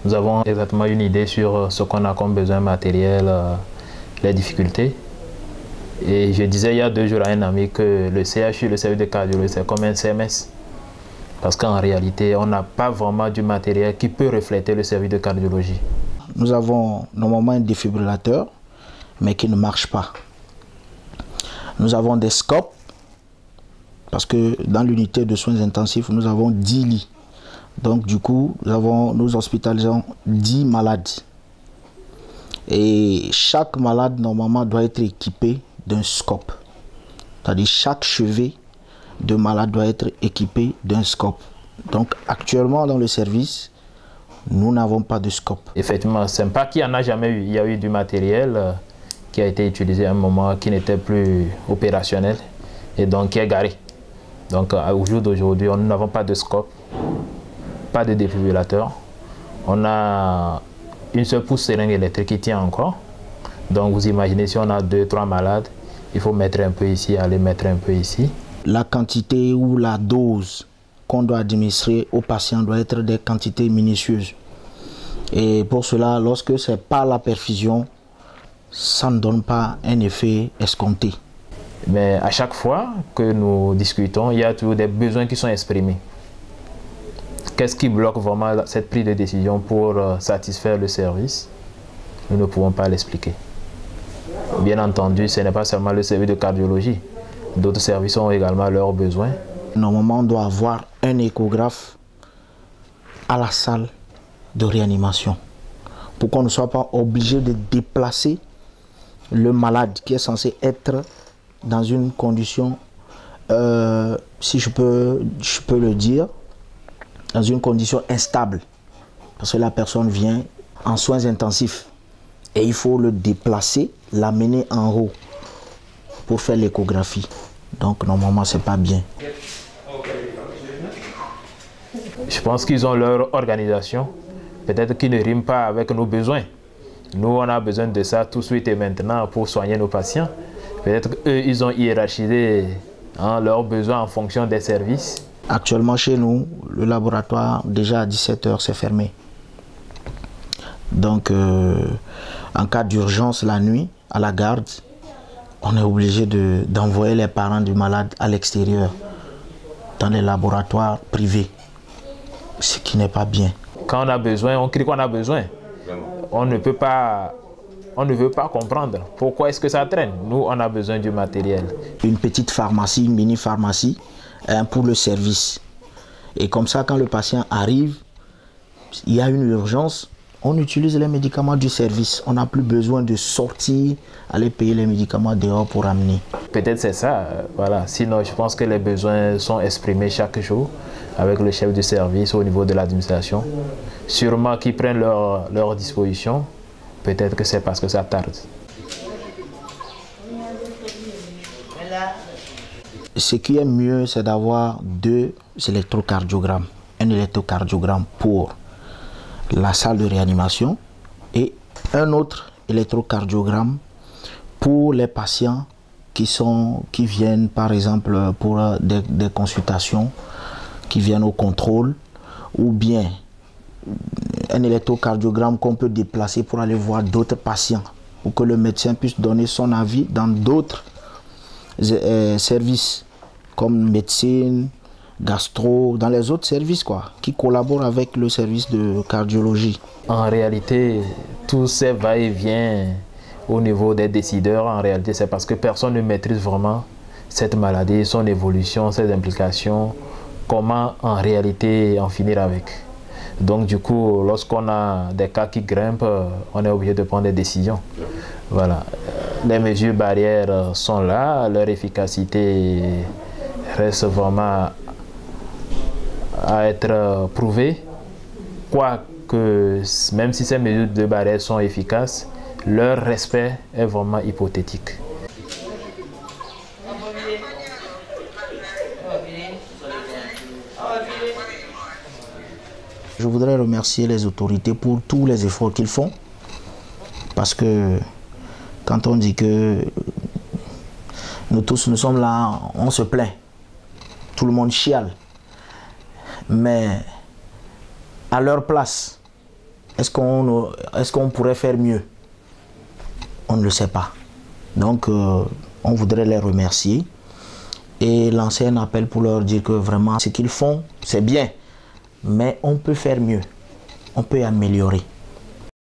Nous avons exactement une idée sur ce qu'on a comme besoin matériel, les difficultés. Et je disais il y a 2 jours à un ami que le CHU, le service de cardiologie, c'est comme un CMS. Parce qu'en réalité, on n'a pas vraiment du matériel qui peut refléter le service de cardiologie. Nous avons normalement un défibrillateur, mais qui ne marche pas. Nous avons des scopes, parce que dans l'unité de soins intensifs, nous avons 10 lits. Donc du coup, nous hospitalisons 10 malades. Et chaque malade, normalement, doit être équipé d'un scope. C'est-à-dire chaque chevet de malade doit être équipé d'un scope. Donc actuellement dans le service, nous n'avons pas de scope. Effectivement, c'est pas qu'il n'y en a jamais eu. Il y a eu du matériel qui a été utilisé à un moment qui n'était plus opérationnel et donc qui est garé. Donc au jour d'aujourd'hui, nous n'avons pas de scope, pas de défibrillateur. On a une seule pousse seringue électrique qui tient encore. Donc vous imaginez si on a 2-3 malades, il faut mettre un peu ici, aller mettre un peu ici. La quantité ou la dose qu'on doit administrer aux patients doit être des quantités minutieuses. Et pour cela, lorsque ce n'est pas la perfusion, ça ne donne pas un effet escompté. Mais à chaque fois que nous discutons, il y a toujours des besoins qui sont exprimés. Qu'est-ce qui bloque vraiment cette prise de décision pour satisfaire le service? Nous ne pouvons pas l'expliquer. Bien entendu, ce n'est pas seulement le service de cardiologie. D'autres services ont également leurs besoins. Normalement, on doit avoir un échographe à la salle de réanimation pour qu'on ne soit pas obligé de déplacer le malade qui est censé être dans une condition, si je peux le dire, dans une condition instable. Parce que la personne vient en soins intensifs et il faut le déplacer, l'amener en haut pour faire l'échographie. Donc normalement c'est pas bien. Je pense qu'ils ont leur organisation, peut-être qui ne rime pas avec nos besoins. Nous on a besoin de ça tout de suite et maintenant pour soigner nos patients. Peut-être qu'eux ils ont hiérarchisé leurs besoins en fonction des services. Actuellement chez nous, le laboratoire déjà à 17 h c'est fermé. Donc en cas d'urgence la nuit à la garde, on est obligé d'envoyer les parents du malade à l'extérieur, dans les laboratoires privés, ce qui n'est pas bien. Quand on a besoin, on crie qu'on a besoin. On ne veut pas comprendre pourquoi est-ce que ça traîne. Nous, on a besoin du matériel. Une petite pharmacie, une mini-pharmacie pour le service. Et comme ça, quand le patient arrive, il y a une urgence, on utilise les médicaments du service. On n'a plus besoin de sortir, aller payer les médicaments dehors pour amener. Peut-être c'est ça, voilà. Sinon, je pense que les besoins sont exprimés chaque jour avec le chef de service au niveau de l'administration. Sûrement qu'ils prennent leur disposition. Peut-être que c'est parce que ça tarde. Ce qui est mieux, c'est d'avoir 2 électrocardiogrammes. Un électrocardiogramme pour la salle de réanimation et un autre électrocardiogramme pour les patients qui viennent par exemple pour des consultations, qui viennent au contrôle, ou bien un électrocardiogramme qu'on peut déplacer pour aller voir d'autres patients, pour que le médecin puisse donner son avis dans d'autres services comme médecine, gastro, dans les autres services qui collaborent avec le service de cardiologie. En réalité, tous ces va-et-vient au niveau des décideurs, en réalité, c'est parce que personne ne maîtrise vraiment cette maladie, son évolution, ses implications, comment en réalité en finir avec. Donc du coup, lorsqu'on a des cas qui grimpent, on est obligé de prendre des décisions. Voilà. Les mesures barrières sont là, leur efficacité reste vraiment à être prouvée. Quoique, même si ces mesures de barrière sont efficaces, leur respect est vraiment hypothétique. Je voudrais remercier les autorités pour tous les efforts qu'ils font. Parce que quand on dit que nous tous, nous sommes là, on se plaint. Tout le monde chiale. Mais à leur place, Est-ce qu'on pourrait faire mieux? On ne le sait pas. Donc, on voudrait les remercier et lancer un appel pour leur dire que vraiment, ce qu'ils font, c'est bien. Mais on peut faire mieux. On peut améliorer.